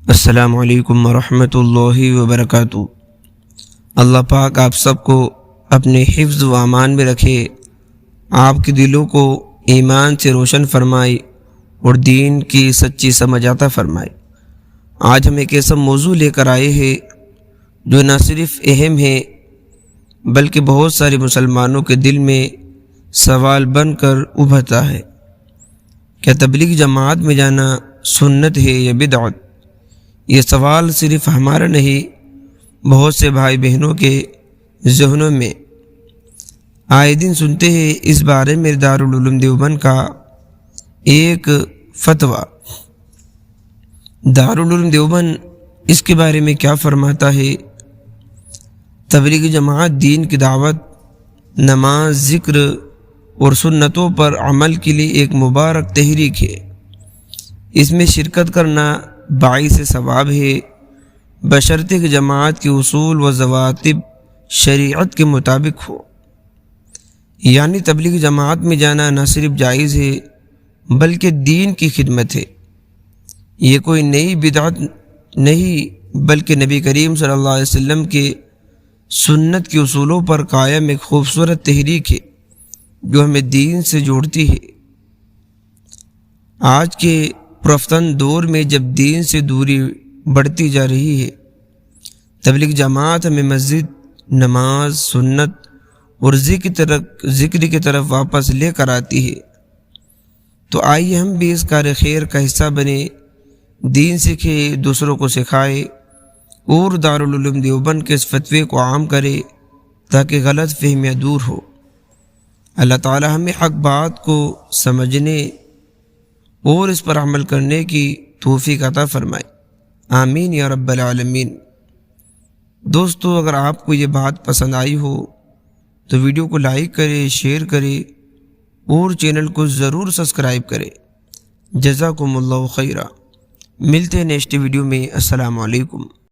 السلام علیکم ورحمۃ اللہ وبرکاتہ۔ اللہ پاک آپ سب کو اپنے حفظ و امان میں رکھے، آپ کے دلوں کو ایمان سے روشن فرمائے اور دین کی سچی سمجھ عطا فرمائے۔ آج ہم ایک ایسا موضوع لے کر آئے ہیں جو نہ صرف اہم ہے بلکہ بہت سارے مسلمانوں کے دل میں سوال بن کر ابھرتا ہے۔ کیا تبلیغ جماعت میں جانا سنت ہے یا بدعت؟ یہ سوال صرف ہمارا نہیں، بہت سے بھائی بہنوں کے ذہنوں میں آئے دن سنتے ہیں۔ اس بارے میں دارالعلوم دیوبند کا ایک فتویٰ، دارالعلوم دیوبند اس کے بارے میں کیا فرماتا ہے؟ تبلیغ جماعت دین کی دعوت، نماز، ذکر اور سنتوں پر عمل کے لیے ایک مبارک تحریک ہے۔ اس میں شرکت کرنا باعث ثواب ہے، بشرطے کہ جماعت کے اصول و ضوابط شریعت کے مطابق ہو۔ یعنی تبلیغ جماعت میں جانا نہ صرف جائز ہے بلکہ دین کی خدمت ہے۔ یہ کوئی نئی بدعت نہیں بلکہ نبی کریم صلی اللہ علیہ وسلم کے سنت کے اصولوں پر قائم ایک خوبصورت تحریک ہے جو ہمیں دین سے جوڑتی ہے۔ آج کے پرفتن دور میں جب دین سے دوری بڑھتی جا رہی ہے، تبلیغ جماعت ہمیں مسجد، نماز، سنت اور ذکر کی طرف واپس لے کر آتی ہے۔ تو آئیے ہم بھی اس کار خیر کا حصہ بنے، دین سیکھیں، دوسروں کو سکھائے اور دارالعلوم دیوبند کے اس فتوے کو عام کرے تاکہ غلط فہمیاں دور ہو۔ اللہ تعالی ہمیں حق بات کو سمجھنے اور اس پر عمل کرنے کی توفیق عطا فرمائے، آمین یا رب العالمین۔ دوستو، اگر آپ کو یہ بات پسند آئی ہو تو ویڈیو کو لائک کرے، شیئر کرے اور چینل کو ضرور سبسکرائب کرے۔ جزاکم اللہ خیرہ۔ ملتے ہیں نیکسٹ ویڈیو میں۔ السلام علیکم۔